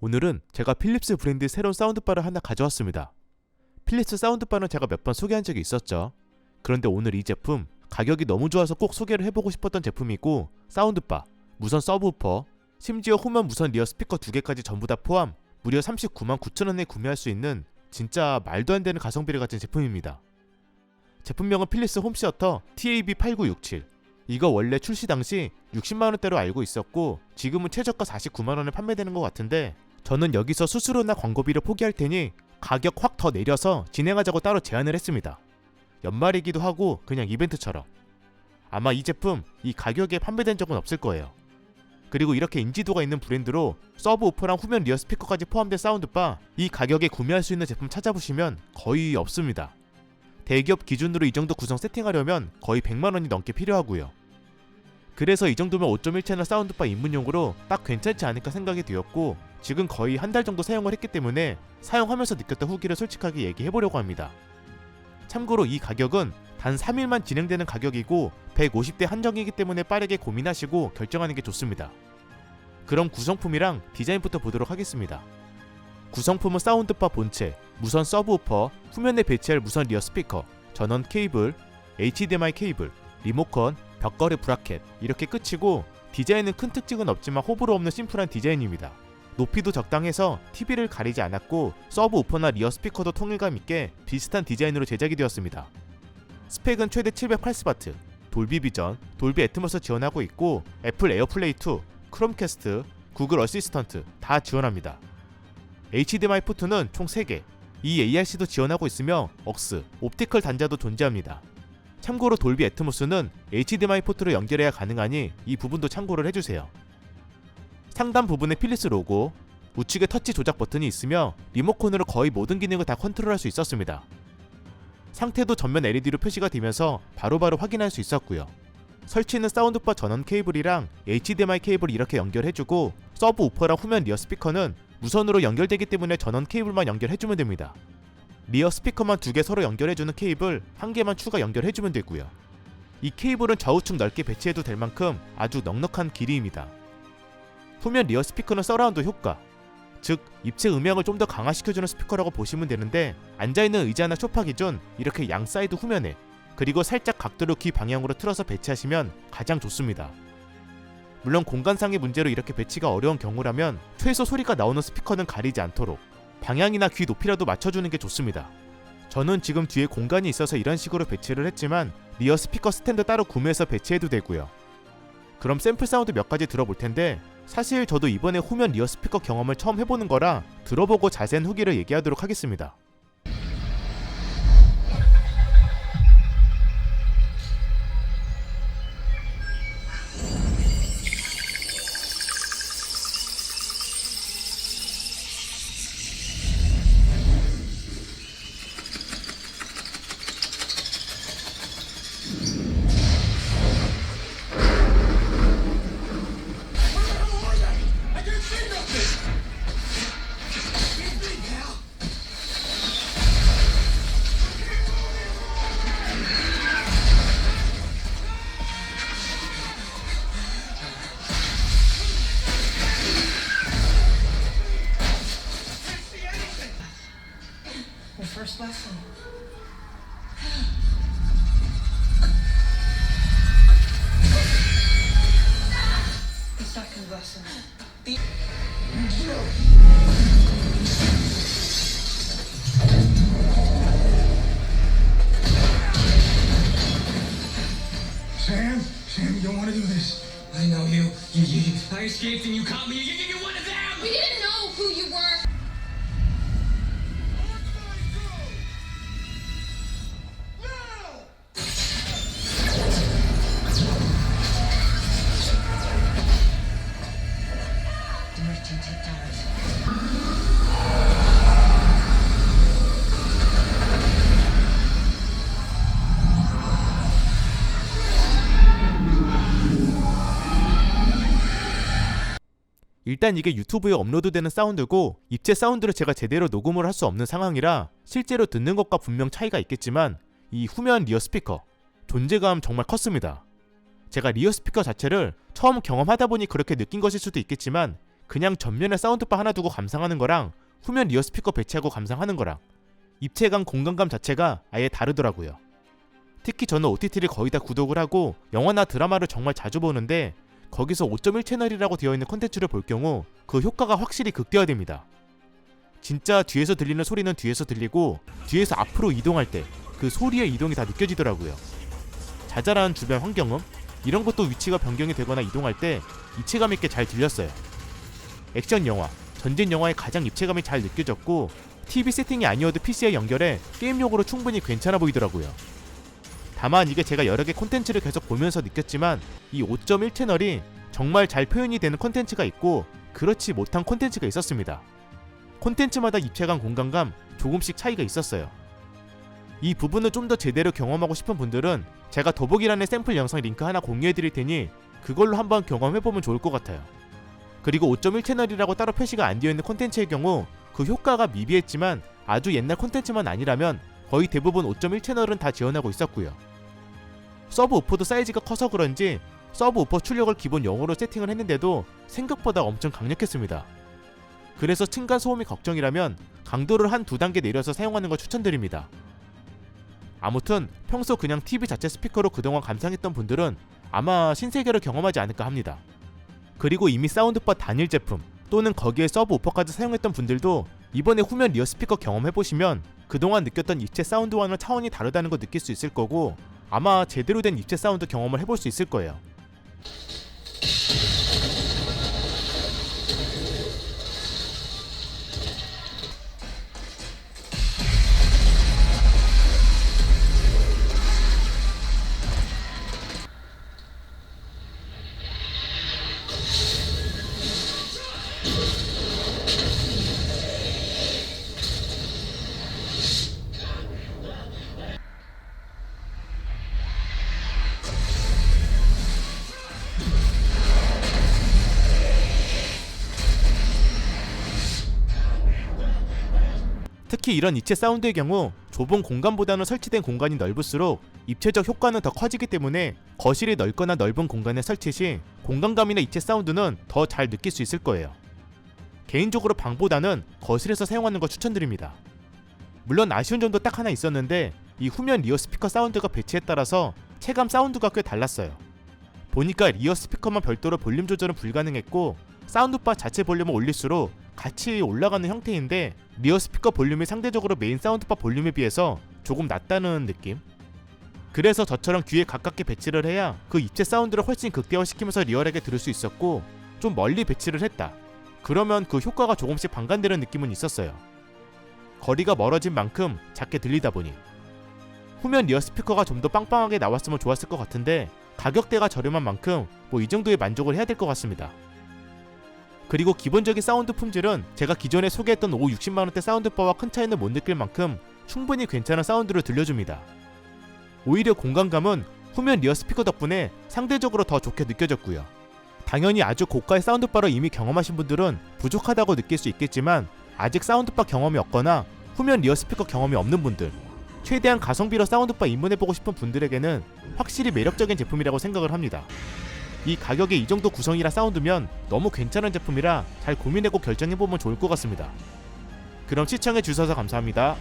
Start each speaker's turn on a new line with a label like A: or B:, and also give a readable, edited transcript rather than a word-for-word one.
A: 오늘은 제가 필립스 브랜드의 새로운 사운드바를 하나 가져왔습니다. 필립스 사운드바는 제가 몇 번 소개한 적이 있었죠. 그런데 오늘 이 제품 가격이 너무 좋아서 꼭 소개를 해보고 싶었던 제품이고, 사운드바, 무선 서브우퍼, 심지어 후면 무선 리어 스피커 2개까지 전부 다 포함 무려 39만 9천 원에 구매할 수 있는 진짜 말도 안 되는 가성비를 가진 제품입니다. 제품명은 필립스 홈시어터 TAB8967. 이거 원래 출시 당시 60만원대로 알고 있었고 지금은 최저가 49만원에 판매되는 것 같은데, 저는 여기서 수수료나 광고비를 포기할 테니 가격 확 더 내려서 진행하자고 따로 제안을 했습니다. 연말이기도 하고 그냥 이벤트처럼. 아마 이 제품 이 가격에 판매된 적은 없을 거예요. 그리고 이렇게 인지도가 있는 브랜드로 서브우퍼랑 후면 리어 스피커까지 포함된 사운드바, 이 가격에 구매할 수 있는 제품 찾아보시면 거의 없습니다. 대기업 기준으로 이 정도 구성 세팅하려면 거의 100만원이 넘게 필요하고요. 그래서 이 정도면 5.1채널 사운드바 입문용으로 딱 괜찮지 않을까 생각이 되었고, 지금 거의 한 달 정도 사용을 했기 때문에 사용하면서 느꼈던 후기를 솔직하게 얘기해보려고 합니다. 참고로 이 가격은 단 3일만 진행되는 가격이고 150대 한정이기 때문에 빠르게 고민하시고 결정하는 게 좋습니다. 그럼 구성품이랑 디자인부터 보도록 하겠습니다. 구성품은 사운드바 본체, 무선 서브우퍼, 후면에 배치할 무선 리어 스피커, 전원 케이블, HDMI 케이블, 리모컨, 벽걸이 브라켓, 이렇게 끝이고, 디자인은 큰 특징은 없지만 호불호 없는 심플한 디자인입니다. 높이도 적당해서 TV를 가리지 않았고 서브우퍼나 리어 스피커도 통일감 있게 비슷한 디자인으로 제작이 되었습니다. 스펙은 최대 780W, 돌비 비전, 돌비 애트모스 지원하고 있고 애플 에어플레이 2, 크롬캐스트, 구글 어시스턴트 다 지원합니다. HDMI 포트는 총 3개, 이 ARC도 지원하고 있으며 억스, 옵티컬 단자도 존재합니다. 참고로 돌비 애트모스는 HDMI 포트로 연결해야 가능하니 이 부분도 참고를 해주세요. 상단 부분에 필립스 로고, 우측에 터치 조작 버튼이 있으며 리모컨으로 거의 모든 기능을 다 컨트롤할 수 있었습니다. 상태도 전면 LED로 표시가 되면서 바로바로 확인할 수 있었고요. 설치는 사운드바 전원 케이블이랑 HDMI 케이블 이렇게 연결해주고, 서브우퍼랑 후면 리어 스피커는 무선으로 연결되기 때문에 전원 케이블만 연결해주면 됩니다. 리어 스피커만 2개 서로 연결해주는 케이블 1개만 추가 연결해주면 되고요. 이 케이블은 좌우측 넓게 배치해도 될 만큼 아주 넉넉한 길이입니다. 후면 리어 스피커는 서라운드 효과, 즉 입체 음향을 좀 더 강화시켜주는 스피커라고 보시면 되는데, 앉아있는 의자나 소파 기준 이렇게 양 사이드 후면에, 그리고 살짝 각도를 귀 방향으로 틀어서 배치하시면 가장 좋습니다. 물론 공간상의 문제로 이렇게 배치가 어려운 경우라면 최소 소리가 나오는 스피커는 가리지 않도록 방향이나 귀 높이라도 맞춰주는 게 좋습니다. 저는 지금 뒤에 공간이 있어서 이런 식으로 배치를 했지만 리어 스피커 스탠드 따로 구매해서 배치해도 되고요. 그럼 샘플 사운드 몇 가지 들어볼 텐데, 사실 저도 이번에 후면 리어 스피커 경험을 처음 해보는 거라 들어보고 자세한 후기를 얘기하도록 하겠습니다.
B: The first lesson. The second lesson.
C: Sam, you don't want to do this.
D: I know you. I escaped and you caught me. You're one of them!
E: We didn't know who you were.
B: Emergency powers.
A: 일단 이게 유튜브에 업로드되는 사운드고, 입체 사운드를 제가 제대로 녹음을 할 수 없는 상황이라 실제로 듣는 것과 분명 차이가 있겠지만, 이 후면 리어 스피커 존재감 정말 컸습니다. 제가 리어 스피커 자체를 처음 경험하다 보니 그렇게 느낀 것일 수도 있겠지만, 그냥 전면에 사운드바 하나 두고 감상하는 거랑 후면 리어 스피커 배치하고 감상하는 거랑 입체감, 공간감 자체가 아예 다르더라고요. 특히 저는 OTT를 거의 다 구독을 하고 영화나 드라마를 정말 자주 보는데 거기서 5.1 채널이라고 되어 있는 콘텐츠를 볼 경우 그 효과가 확실히 극대화됩니다. 진짜 뒤에서 들리는 소리는 뒤에서 들리고 뒤에서 앞으로 이동할 때 그 소리의 이동이 다 느껴지더라고요. 자잘한 주변 환경음 이런 것도 위치가 변경이 되거나 이동할 때 입체감 있게 잘 들렸어요. 액션 영화, 전쟁 영화의 가장 입체감이 잘 느껴졌고 TV 세팅이 아니어도 PC에 연결해 게임용으로 충분히 괜찮아 보이더라고요. 다만 이게 제가 여러 개 콘텐츠를 계속 보면서 느꼈지만 이 5.1 채널이 정말 잘 표현이 되는 콘텐츠가 있고 그렇지 못한 콘텐츠가 있었습니다. 콘텐츠마다 입체감, 공간감 조금씩 차이가 있었어요. 이 부분을 좀 더 제대로 경험하고 싶은 분들은 제가 더보기란에 샘플 영상 링크 하나 공유해드릴 테니 그걸로 한번 경험해보면 좋을 것 같아요. 그리고 5.1 채널이라고 따로 표시가 안 되어 있는 콘텐츠의 경우 그 효과가 미비했지만 아주 옛날 콘텐츠만 아니라면 거의 대부분 5.1 채널은 다 지원하고 있었고요. 서브우퍼도 사이즈가 커서 그런지 서브우퍼 출력을 기본 0으로 세팅을 했는데도 생각보다 엄청 강력했습니다. 그래서 층간 소음이 걱정이라면 강도를 한 2단계 내려서 사용하는 걸 추천드립니다. 아무튼 평소 그냥 TV 자체 스피커로 그동안 감상했던 분들은 아마 신세계를 경험하지 않을까 합니다. 그리고 이미 사운드바 단일 제품 또는 거기에 서브우퍼까지 사용했던 분들도 이번에 후면 리어 스피커 경험해보시면 그동안 느꼈던 입체 사운드와는 차원이 다르다는 거 느낄 수 있을 거고 아마 제대로 된 입체 사운드 경험을 해볼 수 있을 거예요. 특히 이런 입체 사운드의 경우 좁은 공간보다는 설치된 공간이 넓을수록 입체적 효과는 더 커지기 때문에 거실이 넓거나 넓은 공간에 설치 시 공간감이나 입체 사운드는 더 잘 느낄 수 있을 거예요. 개인적으로 방보다는 거실에서 사용하는 걸 추천드립니다. 물론 아쉬운 점도 딱 하나 있었는데 이 후면 리어 스피커 사운드가 배치에 따라서 체감 사운드가 꽤 달랐어요. 보니까 리어 스피커만 별도로 볼륨 조절은 불가능했고 사운드바 자체 볼륨을 올릴수록 같이 올라가는 형태인데 리어 스피커 볼륨이 상대적으로 메인 사운드바 볼륨에 비해서 조금 낮다는 느낌? 그래서 저처럼 귀에 가깝게 배치를 해야 그 입체 사운드를 훨씬 극대화시키면서 리얼하게 들을 수 있었고 좀 멀리 배치를 했다. 그러면 그 효과가 조금씩 반감되는 느낌은 있었어요. 거리가 멀어진 만큼 작게 들리다 보니 후면 리어 스피커가 좀 더 빵빵하게 나왔으면 좋았을 것 같은데 가격대가 저렴한 만큼 뭐 이 정도에 만족을 해야 될 것 같습니다. 그리고 기본적인 사운드 품질은 제가 기존에 소개했던 60만원대 사운드바와 큰 차이는 못 느낄 만큼 충분히 괜찮은 사운드를 들려줍니다. 오히려 공간감은 후면 리어 스피커 덕분에 상대적으로 더 좋게 느껴졌고요. 당연히 아주 고가의 사운드바를 이미 경험하신 분들은 부족하다고 느낄 수 있겠지만 아직 사운드바 경험이 없거나 후면 리어 스피커 경험이 없는 분들, 최대한 가성비로 사운드바 입문해보고 싶은 분들에게는 확실히 매력적인 제품이라고 생각을 합니다. 이 가격에 이 정도 구성이라 사운드면 너무 괜찮은 제품이라 잘 고민하고 결정해보면 좋을 것 같습니다. 그럼 시청해주셔서 감사합니다.